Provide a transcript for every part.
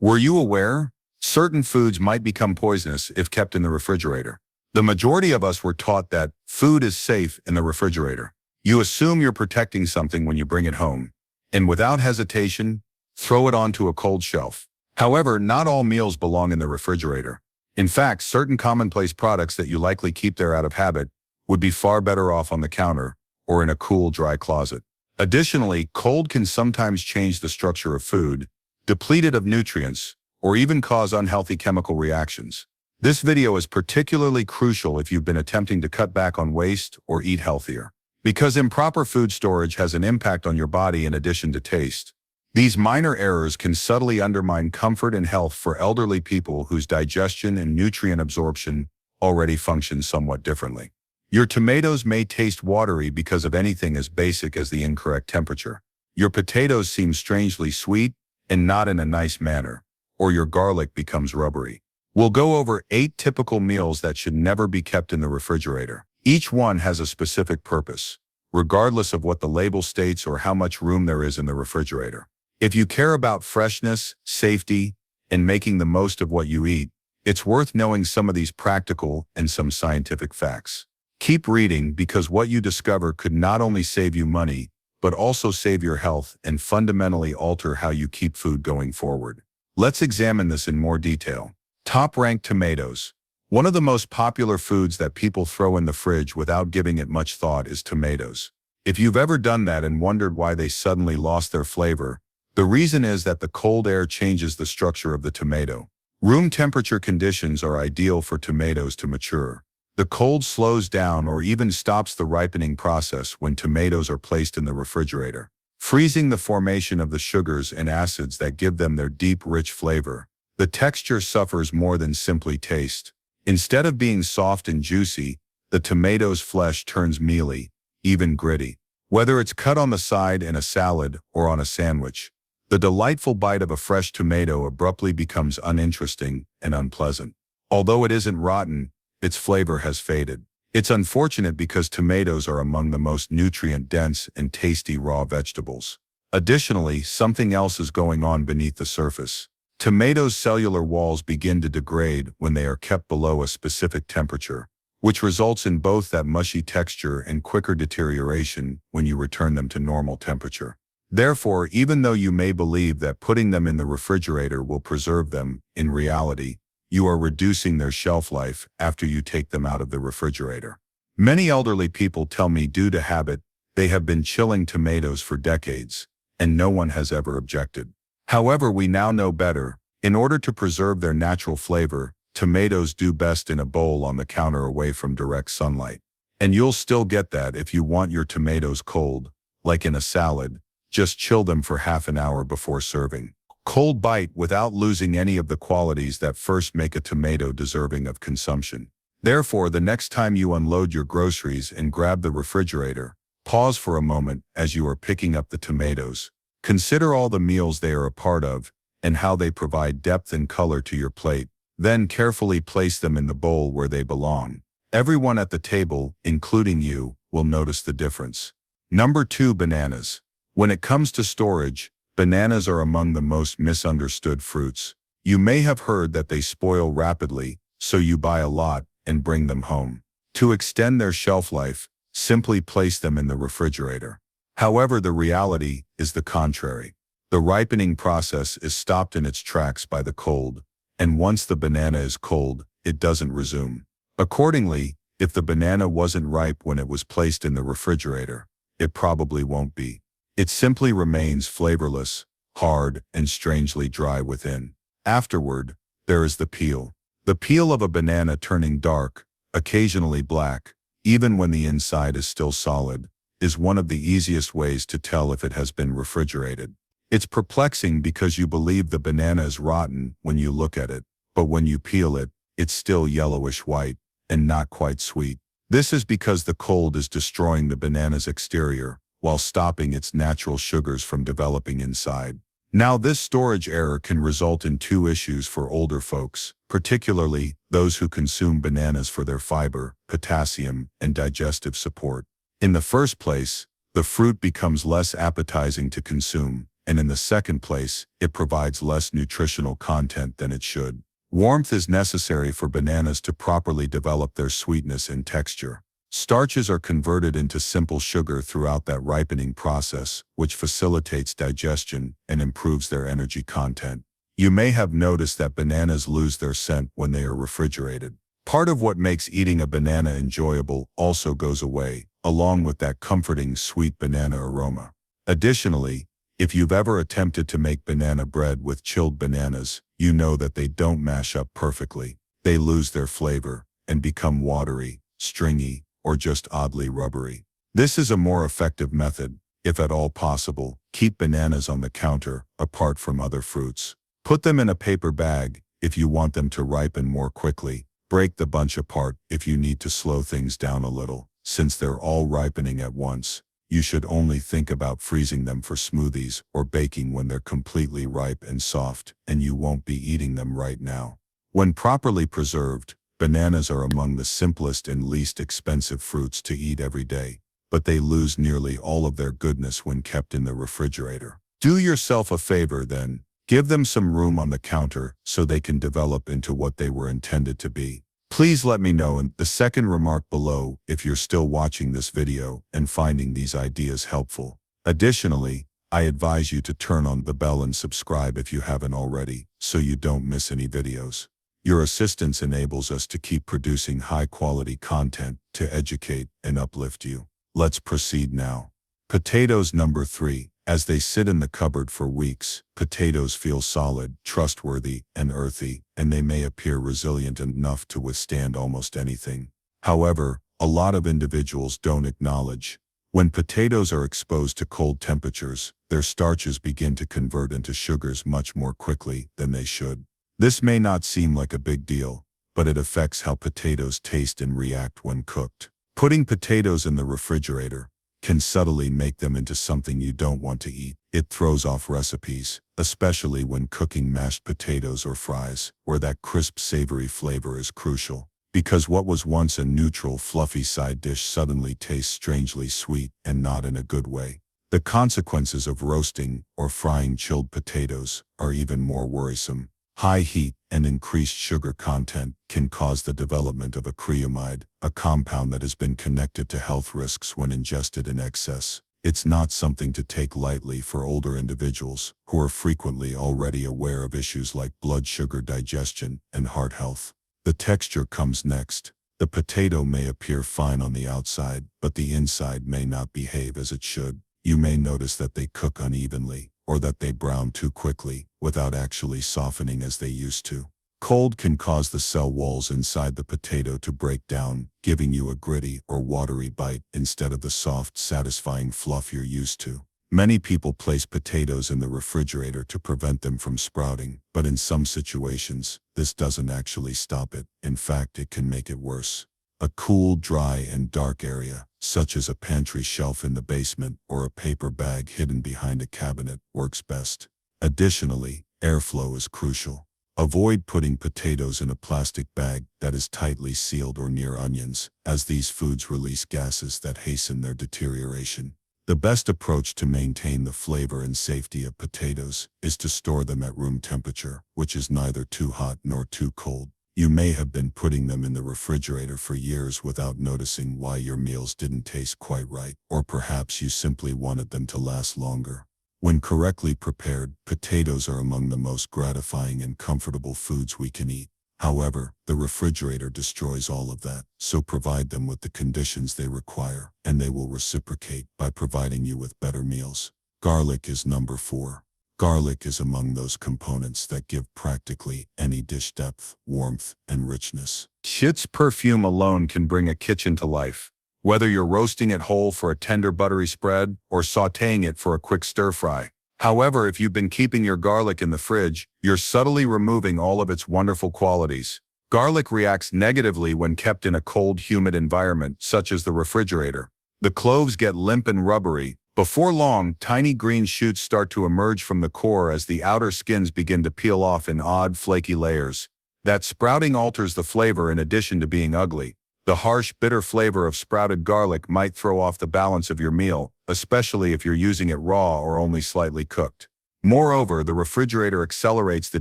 Were you aware? Certain foods might become poisonous if kept in the refrigerator. The majority of us were taught that food is safe in the refrigerator. You assume you're protecting something when you bring it home, and without hesitation, throw it onto a cold shelf. However, not all meals belong in the refrigerator. In fact, certain commonplace products that you likely keep there out of habit would be far better off on the counter or in a cool, dry closet. Additionally, cold can sometimes change the structure of food, deplete it of nutrients, or even cause unhealthy chemical reactions. This video is particularly crucial if you've been attempting to cut back on waste or eat healthier, because improper food storage has an impact on your body in addition to taste. These minor errors can subtly undermine comfort and health for elderly people whose digestion and nutrient absorption already function somewhat differently. Your tomatoes may taste watery because of anything as basic as the incorrect temperature. Your potatoes seem strangely sweet and not in a nice manner, or your garlic becomes rubbery. We'll go over 8 typical meals that should never be kept in the refrigerator. Each one has a specific purpose, regardless of what the label states or how much room there is in the refrigerator. If you care about freshness, safety, and making the most of what you eat, it's worth knowing some of these practical and some scientific facts. Keep reading, because what you discover could not only save you money, but also save your health and fundamentally alter how you keep food going forward. Let's examine this in more detail. Top-ranked tomatoes. One of the most popular foods that people throw in the fridge without giving it much thought is tomatoes. If you've ever done that and wondered why they suddenly lost their flavor, the reason is that the cold air changes the structure of the tomato. Room temperature conditions are ideal for tomatoes to mature. The cold slows down or even stops the ripening process when tomatoes are placed in the refrigerator, freezing the formation of the sugars and acids that give them their deep, rich flavor. The texture suffers more than simply taste. Instead of being soft and juicy, the tomato's flesh turns mealy, even gritty. Whether it's cut on the side in a salad or on a sandwich, the delightful bite of a fresh tomato abruptly becomes uninteresting and unpleasant. Although it isn't rotten, its flavor has faded. It's unfortunate because tomatoes are among the most nutrient-dense and tasty raw vegetables. Additionally, something else is going on beneath the surface. Tomatoes' cellular walls begin to degrade when they are kept below a specific temperature, which results in both that mushy texture and quicker deterioration when you return them to normal temperature. Therefore, even though you may believe that putting them in the refrigerator will preserve them, in reality, you are reducing their shelf life after you take them out of the refrigerator. Many elderly people tell me due to habit, they have been chilling tomatoes for decades, and no one has ever objected. However, we now know better. In order to preserve their natural flavor, tomatoes do best in a bowl on the counter away from direct sunlight. And you'll still get that if you want your tomatoes cold, like in a salad. Just chill them for half an hour before serving. Cold bite without losing any of the qualities that first make a tomato deserving of consumption. Therefore, the next time you unload your groceries and grab the refrigerator, pause for a moment as you are picking up the tomatoes. Consider all the meals they are a part of and how they provide depth and color to your plate. Then carefully place them in the bowl where they belong. Everyone at the table, including you, will notice the difference. Number 2, bananas. When it comes to storage, bananas are among the most misunderstood fruits. You may have heard that they spoil rapidly, so you buy a lot and bring them home. To extend their shelf life, simply place them in the refrigerator. However, the reality is the contrary. The ripening process is stopped in its tracks by the cold, and once the banana is cold, it doesn't resume. Accordingly, if the banana wasn't ripe when it was placed in the refrigerator, it probably won't be. It simply remains flavorless, hard, and strangely dry within. Afterward, there is the peel. The peel of a banana turning dark, occasionally black, even when the inside is still solid, is one of the easiest ways to tell if it has been refrigerated. It's perplexing because you believe the banana is rotten when you look at it, but when you peel it, it's still yellowish white and not quite sweet. This is because the cold is destroying the banana's exterior, while stopping its natural sugars from developing inside. Now, this storage error can result in 2 issues for older folks, particularly those who consume bananas for their fiber, potassium, and digestive support. In the first place, the fruit becomes less appetizing to consume, And in the second place, it provides less nutritional content than it should. Warmth is necessary for bananas to properly develop their sweetness and texture. Starches are converted into simple sugar throughout that ripening process, which facilitates digestion and improves their energy content. You may have noticed that bananas lose their scent when they are refrigerated. Part of what makes eating a banana enjoyable also goes away, along with that comforting sweet banana aroma. Additionally, if you've ever attempted to make banana bread with chilled bananas, you know that they don't mash up perfectly. They lose their flavor and become watery, stringy, or just oddly rubbery. This is a more effective method. If at all possible, keep bananas on the counter, apart from other fruits. Put them in a paper bag if you want them to ripen more quickly. Break the bunch apart if you need to slow things down a little. Since they're all ripening at once, you should only think about freezing them for smoothies or baking when they're completely ripe and soft, and you won't be eating them right now. When properly preserved, bananas are among the simplest and least expensive fruits to eat every day, but they lose nearly all of their goodness when kept in the refrigerator. Do yourself a favor then. Give them some room on the counter so they can develop into what they were intended to be. Please let me know in the second remark below if you're still watching this video and finding these ideas helpful. Additionally, I advise you to turn on the bell and subscribe if you haven't already, so you don't miss any videos. Your assistance enables us to keep producing high-quality content to educate and uplift you. Let's proceed now. Potatoes number 3. As they sit in the cupboard for weeks, potatoes feel solid, trustworthy, and earthy, and they may appear resilient enough to withstand almost anything. However, a lot of individuals don't acknowledge. When potatoes are exposed to cold temperatures, their starches begin to convert into sugars much more quickly than they should. This may not seem like a big deal, but it affects how potatoes taste and react when cooked. Putting potatoes in the refrigerator can subtly make them into something you don't want to eat. It throws off recipes, especially when cooking mashed potatoes or fries, where that crisp, savory flavor is crucial. Because what was once a neutral, fluffy side dish suddenly tastes strangely sweet, and not in a good way. The consequences of roasting or frying chilled potatoes are even more worrisome. High heat and increased sugar content can cause the development of acrylamide, a compound that has been connected to health risks when ingested in excess. It's not something to take lightly for older individuals who are frequently already aware of issues like blood sugar digestion and heart health. The texture comes next. The potato may appear fine on the outside, but the inside may not behave as it should. You may notice that they cook unevenly, or that they brown too quickly, without actually softening as they used to. Cold can cause the cell walls inside the potato to break down, giving you a gritty or watery bite instead of the soft, satisfying fluff you're used to. Many people place potatoes in the refrigerator to prevent them from sprouting, but in some situations, this doesn't actually stop it. In fact, it can make it worse. A cool, dry, and dark area, such as a pantry shelf in the basement or a paper bag hidden behind a cabinet, works best. Additionally, airflow is crucial. Avoid putting potatoes in a plastic bag that is tightly sealed or near onions, as these foods release gases that hasten their deterioration. The best approach to maintain the flavor and safety of potatoes is to store them at room temperature, which is neither too hot nor too cold. You may have been putting them in the refrigerator for years without noticing why your meals didn't taste quite right, or perhaps you simply wanted them to last longer. When correctly prepared, potatoes are among the most gratifying and comfortable foods we can eat. However, the refrigerator destroys all of that, so provide them with the conditions they require, and they will reciprocate by providing you with better meals. Garlic is number 4. Garlic is among those components that give practically any dish depth, warmth, and richness. Its perfume alone can bring a kitchen to life. Whether you're roasting it whole for a tender buttery spread or sautéing it for a quick stir-fry. However, if you've been keeping your garlic in the fridge, you're subtly removing all of its wonderful qualities. Garlic reacts negatively when kept in a cold, humid environment, such as the refrigerator. The cloves get limp and rubbery. Before long, tiny green shoots start to emerge from the core as the outer skins begin to peel off in odd, flaky layers. That sprouting alters the flavor in addition to being ugly. The harsh, bitter flavor of sprouted garlic might throw off the balance of your meal, especially if you're using it raw or only slightly cooked. Moreover, the refrigerator accelerates the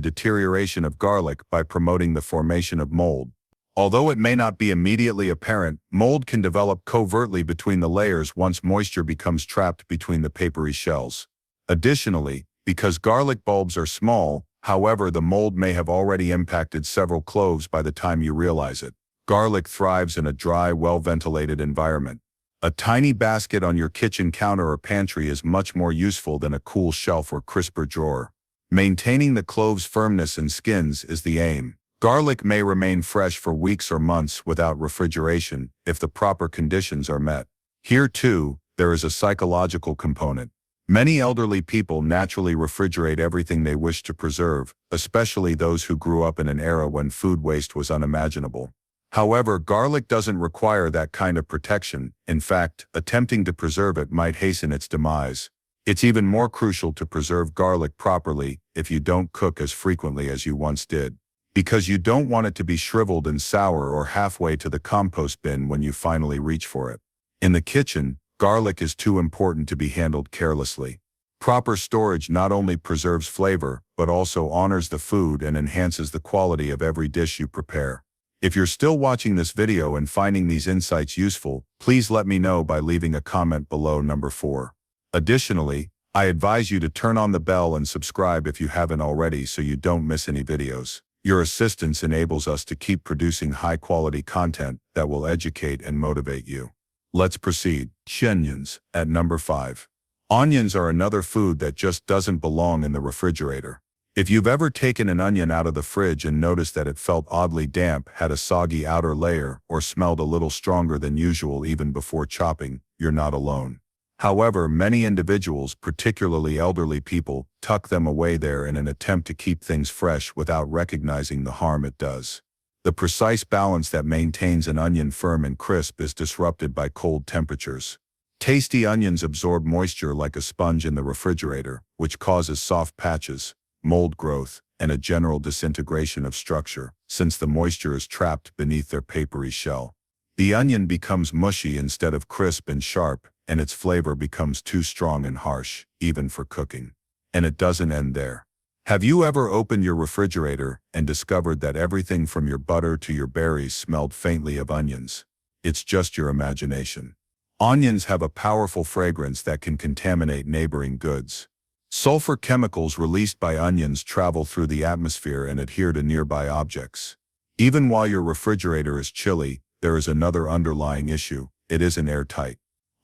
deterioration of garlic by promoting the formation of mold. Although it may not be immediately apparent, mold can develop covertly between the layers once moisture becomes trapped between the papery shells. Additionally, because garlic bulbs are small, however, the mold may have already impacted several cloves by the time you realize it. Garlic thrives in a dry, well-ventilated environment. A tiny basket on your kitchen counter or pantry is much more useful than a cool shelf or crisper drawer. Maintaining the cloves' firmness and skins is the aim. Garlic may remain fresh for weeks or months without refrigeration if the proper conditions are met. Here, too, there is a psychological component. Many elderly people naturally refrigerate everything they wish to preserve, especially those who grew up in an era when food waste was unimaginable. However, garlic doesn't require that kind of protection. In fact, attempting to preserve it might hasten its demise. It's even more crucial to preserve garlic properly if you don't cook as frequently as you once did, because you don't want it to be shriveled and sour or halfway to the compost bin when you finally reach for it. In the kitchen, garlic is too important to be handled carelessly. Proper storage not only preserves flavor, but also honors the food and enhances the quality of every dish you prepare. If you're still watching this video and finding these insights useful, please let me know by leaving a comment below. Number 4. Additionally, I advise you to turn on the bell and subscribe if you haven't already so you don't miss any videos. Your assistance enables us to keep producing high-quality content that will educate and motivate you. Let's proceed. Onions at number 5. Onions are another food that just doesn't belong in the refrigerator. If you've ever taken an onion out of the fridge and noticed that it felt oddly damp, had a soggy outer layer, or smelled a little stronger than usual even before chopping, you're not alone. However, many individuals, particularly elderly people, tuck them away there in an attempt to keep things fresh without recognizing the harm it does. The precise balance that maintains an onion firm and crisp is disrupted by cold temperatures. Tasty onions absorb moisture like a sponge in the refrigerator, which causes soft patches, mold growth, and a general disintegration of structure, since the moisture is trapped beneath their papery shell. The onion becomes mushy instead of crisp and sharp, and its flavor becomes too strong and harsh, even for cooking. And it doesn't end there. Have you ever opened your refrigerator and discovered that everything from your butter to your berries smelled faintly of onions? It's just your imagination. Onions have a powerful fragrance that can contaminate neighboring goods. Sulfur chemicals released by onions travel through the atmosphere and adhere to nearby objects. Even while your refrigerator is chilly, there is another underlying issue: it isn't airtight.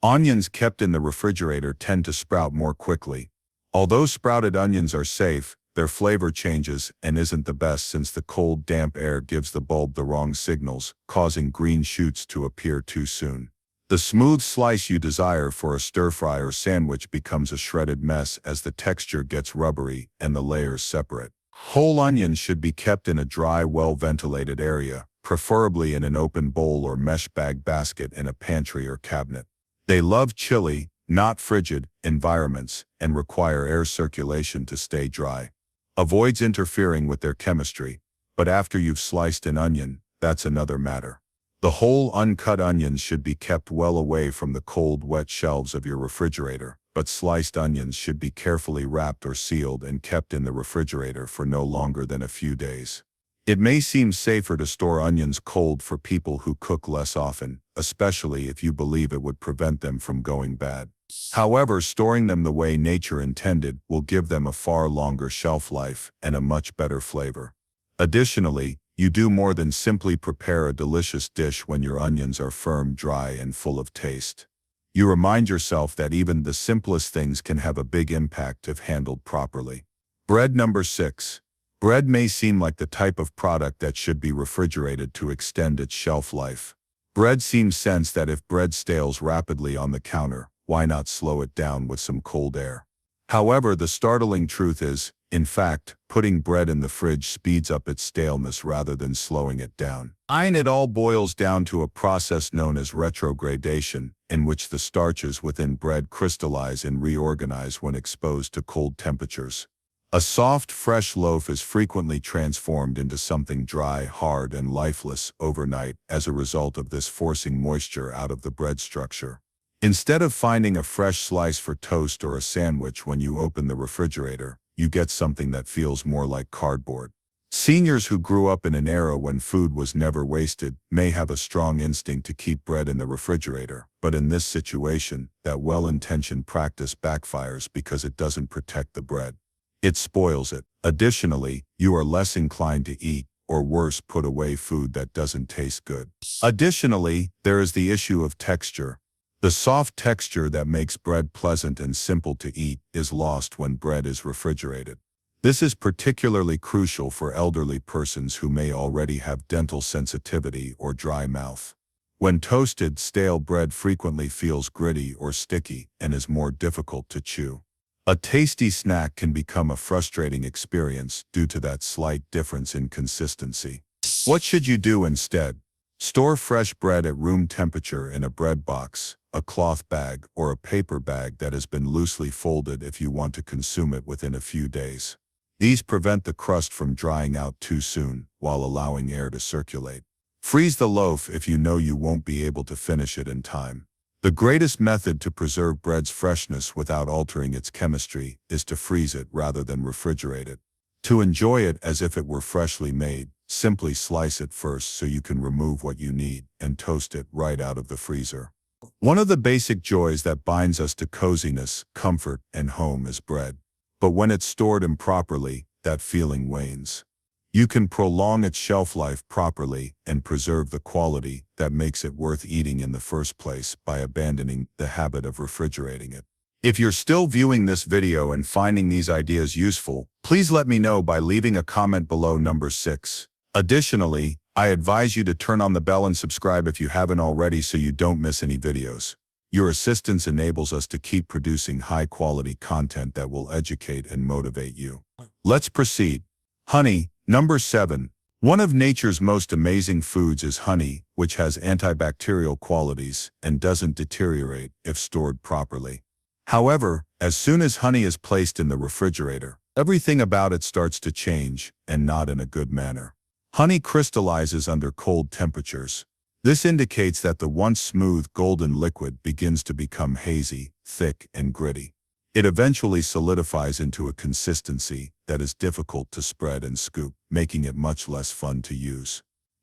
Onions kept in the refrigerator tend to sprout more quickly. Although sprouted onions are safe, their flavor changes and isn't the best since the cold, damp air gives the bulb the wrong signals, causing green shoots to appear too soon. The smooth slice you desire for a stir-fry or sandwich becomes a shredded mess as the texture gets rubbery and the layers separate. Whole onions should be kept in a dry, well-ventilated area, preferably in an open bowl or mesh bag basket in a pantry or cabinet. They love chilly, not frigid, environments and require air circulation to stay dry. Avoids interfering with their chemistry, but after you've sliced an onion, that's another matter. The whole uncut onions should be kept well away from the cold, wet shelves of your refrigerator, but sliced onions should be carefully wrapped or sealed and kept in the refrigerator for no longer than a few days. It may seem safer to store onions cold for people who cook less often, especially if you believe it would prevent them from going bad. However, storing them the way nature intended will give them a far longer shelf life and a much better flavor. Additionally, you do more than simply prepare a delicious dish when your onions are firm, dry, and full of taste. You remind yourself that even the simplest things can have a big impact if handled properly. Bread number 6. Bread may seem like the type of product that should be refrigerated to extend its shelf life. Bread seems sense that if bread stales rapidly on the counter, why not slow it down with some cold air? However, the startling truth is, in fact, putting bread in the fridge speeds up its staleness rather than slowing it down. And it all boils down to a process known as retrogradation, in which the starches within bread crystallize and reorganize when exposed to cold temperatures. A soft, fresh loaf is frequently transformed into something dry, hard, and lifeless overnight as a result of this forcing moisture out of the bread structure. Instead of finding a fresh slice for toast or a sandwich when you open the refrigerator, you get something that feels more like cardboard. Seniors who grew up in an era when food was never wasted may have a strong instinct to keep bread in the refrigerator, but in this situation, that well-intentioned practice backfires because it doesn't protect the bread. It spoils it. Additionally, you are less inclined to eat, or worse, put away food that doesn't taste good. Additionally, there is the issue of texture. The soft texture that makes bread pleasant and simple to eat is lost when bread is refrigerated. This is particularly crucial for elderly persons who may already have dental sensitivity or dry mouth. When toasted, stale bread frequently feels gritty or sticky and is more difficult to chew. A tasty snack can become a frustrating experience due to that slight difference in consistency. What should you do instead? Store fresh bread at room temperature in a bread box, a cloth bag, or a paper bag that has been loosely folded if you want to consume it within a few days. These prevent the crust from drying out too soon, while allowing air to circulate. Freeze the loaf if you know you won't be able to finish it in time. The greatest method to preserve bread's freshness without altering its chemistry is to freeze it rather than refrigerate it. To enjoy it as if it were freshly made, simply slice it first so you can remove what you need and toast it right out of the freezer. One of the basic joys that binds us to coziness, comfort, and home is bread. But when it's stored improperly, that feeling wanes. You can prolong its shelf life properly and preserve the quality that makes it worth eating in the first place by abandoning the habit of refrigerating it. If you're still viewing this video and finding these ideas useful, please let me know by leaving a comment below. Number 6. Additionally, I advise you to turn on the bell and subscribe if you haven't already so you don't miss any videos. Your assistance enables us to keep producing high-quality content that will educate and motivate you. Let's proceed. Honey. Number 7. One of nature's most amazing foods is honey, which has antibacterial qualities and doesn't deteriorate if stored properly. However, as soon as honey is placed in the refrigerator, everything about it starts to change, and not in a good manner. Honey crystallizes under cold temperatures. This indicates that the once smooth golden liquid begins to become hazy, thick, and gritty. It eventually solidifies into a consistency that is difficult to spread and scoop, making it much less fun to use.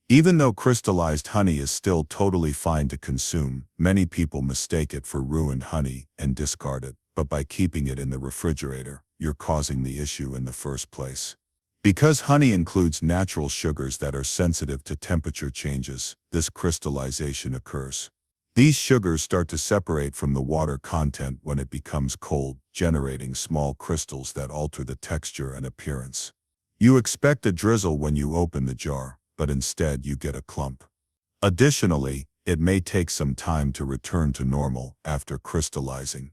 Even though crystallized honey is still totally fine to consume, many people mistake it for ruined honey and discard it, but by keeping it in the refrigerator, you're causing the issue in the first place. Because honey includes natural sugars that are sensitive to temperature changes, this crystallization occurs. These sugars start to separate from the water content when it becomes cold, generating small crystals that alter the texture and appearance. You expect a drizzle when you open the jar, but instead you get a clump. Additionally, it may take some time to return to normal after crystallizing.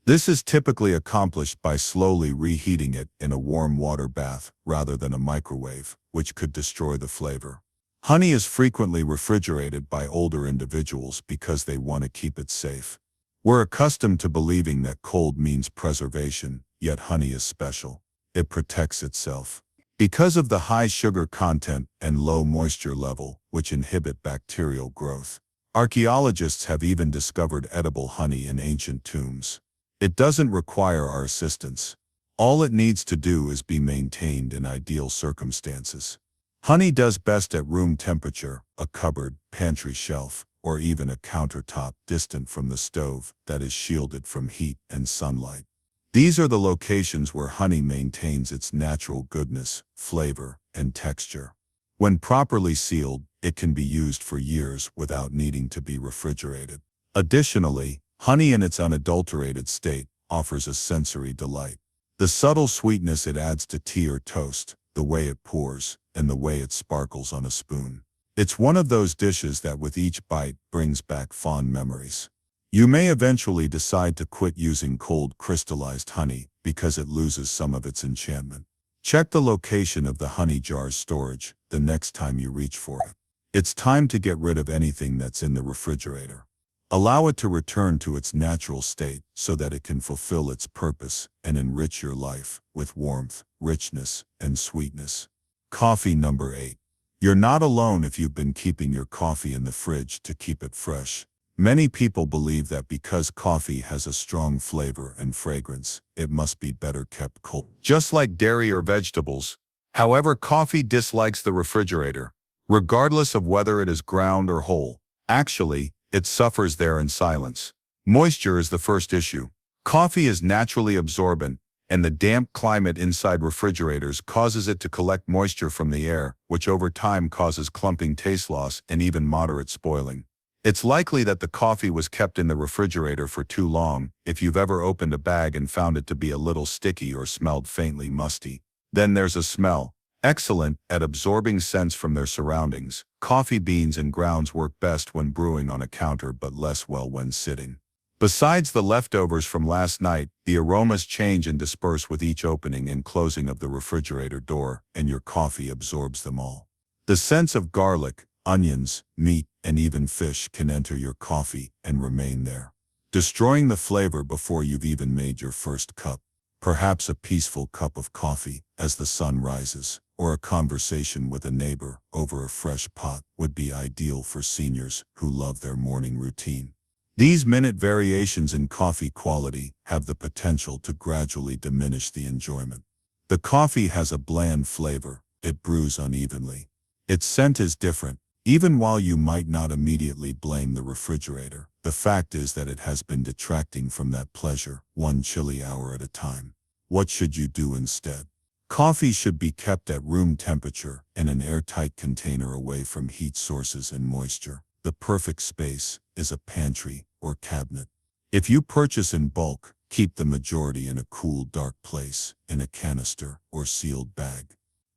This is typically accomplished by slowly reheating it in a warm water bath rather than a microwave, which could destroy the flavor. Honey is frequently refrigerated by older individuals because they want to keep it safe. We're accustomed to believing that cold means preservation, yet honey is special. It protects itself. Because of the high sugar content and low moisture level, which inhibit bacterial growth. Archaeologists have even discovered edible honey in ancient tombs. It doesn't require our assistance. All it needs to do is be maintained in ideal circumstances. Honey does best at room temperature, a cupboard, pantry shelf, or even a countertop distant from the stove that is shielded from heat and sunlight. These are the locations where honey maintains its natural goodness, flavor, and texture. When properly sealed, it can be used for years without needing to be refrigerated. Additionally, honey in its unadulterated state offers a sensory delight. The subtle sweetness it adds to tea or toast, the way it pours, and the way it sparkles on a spoon. It's one of those dishes that with each bite brings back fond memories. You may eventually decide to quit using cold crystallized honey because it loses some of its enchantment. Check the location of the honey jar's storage the next time you reach for it. It's time to get rid of anything that's in the refrigerator. Allow it to return to its natural state so that it can fulfill its purpose and enrich your life with warmth, richness, and sweetness. Coffee. Number 8. You're not alone if you've been keeping your coffee in the fridge to keep it fresh. Many people believe that because coffee has a strong flavor and fragrance, it must be better kept cold. Just like dairy or vegetables. However, coffee dislikes the refrigerator, regardless of whether it is ground or whole. Actually, it suffers there in silence. Moisture is the first issue. Coffee is naturally absorbent, and the damp climate inside refrigerators causes it to collect moisture from the air, which over time causes clumping, taste loss, and even moderate spoiling. It's likely that the coffee was kept in the refrigerator for too long if you've ever opened a bag and found it to be a little sticky or smelled faintly musty. Then there's a smell. Excellent at absorbing scents from their surroundings, coffee beans and grounds work best when brewing on a counter but less well when sitting. Besides the leftovers from last night, the aromas change and disperse with each opening and closing of the refrigerator door, and your coffee absorbs them all. The scents of garlic, onions, meat, and even fish can enter your coffee and remain there, destroying the flavor before you've even made your first cup. Perhaps a peaceful cup of coffee as the sun rises, or a conversation with a neighbor over a fresh pot would be ideal for seniors who love their morning routine. These minute variations in coffee quality have the potential to gradually diminish the enjoyment. The coffee has a bland flavor, it brews unevenly. Its scent is different. Even while you might not immediately blame the refrigerator, the fact is that it has been detracting from that pleasure, one chilly hour at a time. What should you do instead? Coffee should be kept at room temperature in an airtight container away from heat sources and moisture. The perfect space is a pantry or cabinet. If you purchase in bulk, keep the majority in a cool, dark place, in a canister or sealed bag.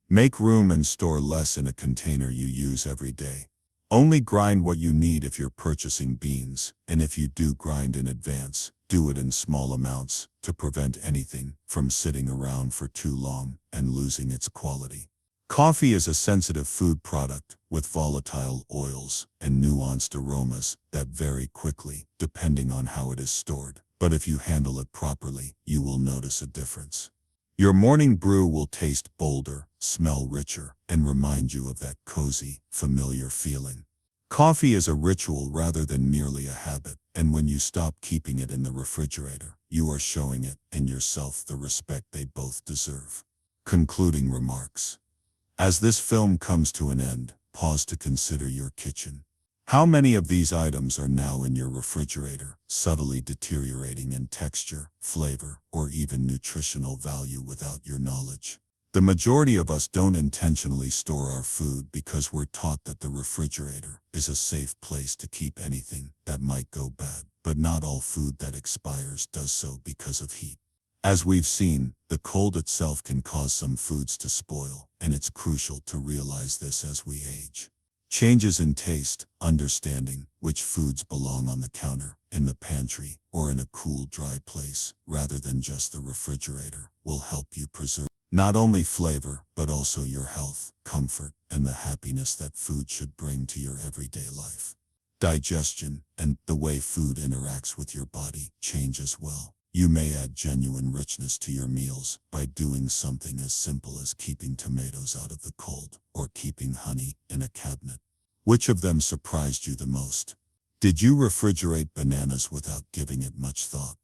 Make room and store less in a container you use every day. Only grind what you need if you're purchasing beans, and if you do grind in advance, do it in small amounts to prevent anything from sitting around for too long and losing its quality. Coffee is a sensitive food product with volatile oils and nuanced aromas that vary quickly depending on how it is stored. But if you handle it properly, you will notice a difference. Your morning brew will taste bolder, smell richer, and remind you of that cozy, familiar feeling. Coffee is a ritual rather than merely a habit, and when you stop keeping it in the refrigerator, you are showing it and yourself the respect they both deserve. Concluding remarks. As this film comes to an end, pause to consider your kitchen. How many of these items are now in your refrigerator, subtly deteriorating in texture, flavor, or even nutritional value without your knowledge? The majority of us don't intentionally store our food because we're taught that the refrigerator is a safe place to keep anything that might go bad, but not all food that expires does so because of heat. As we've seen, the cold itself can cause some foods to spoil, and it's crucial to realize this as we age. Changes in taste, understanding which foods belong on the counter, in the pantry, or in a cool, dry place, rather than just the refrigerator, will help you preserve not only flavor, but also your health, comfort, and the happiness that food should bring to your everyday life. Digestion and the way food interacts with your body change as well. You may add genuine richness to your meals by doing something as simple as keeping tomatoes out of the cold or keeping honey in a cabinet. Which of them surprised you the most? Did you refrigerate bananas without giving it much thought?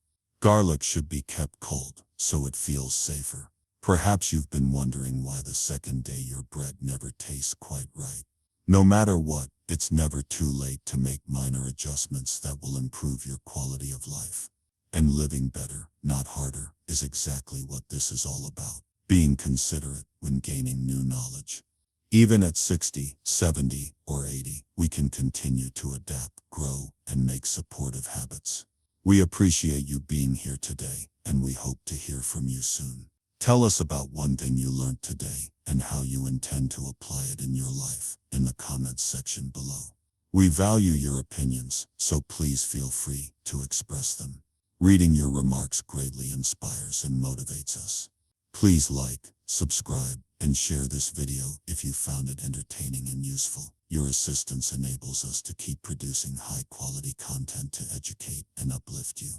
Garlic should be kept cold so it feels safer. Perhaps you've been wondering why the second day your bread never tastes quite right. No matter what, it's never too late to make minor adjustments that will improve your quality of life. And living better, not harder, is exactly what this is all about. Being considerate when gaining new knowledge. Even at 60, 70, or 80, we can continue to adapt, grow, and make supportive habits. We appreciate you being here today, and we hope to hear from you soon. Tell us about one thing you learned today and how you intend to apply it in your life in the comments section below. We value your opinions, so please feel free to express them. Reading your remarks greatly inspires and motivates us. Please like, subscribe, and share this video if you found it entertaining and useful. Your assistance enables us to keep producing high-quality content to educate and uplift you.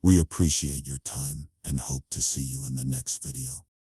We appreciate your time and hope to see you in the next video.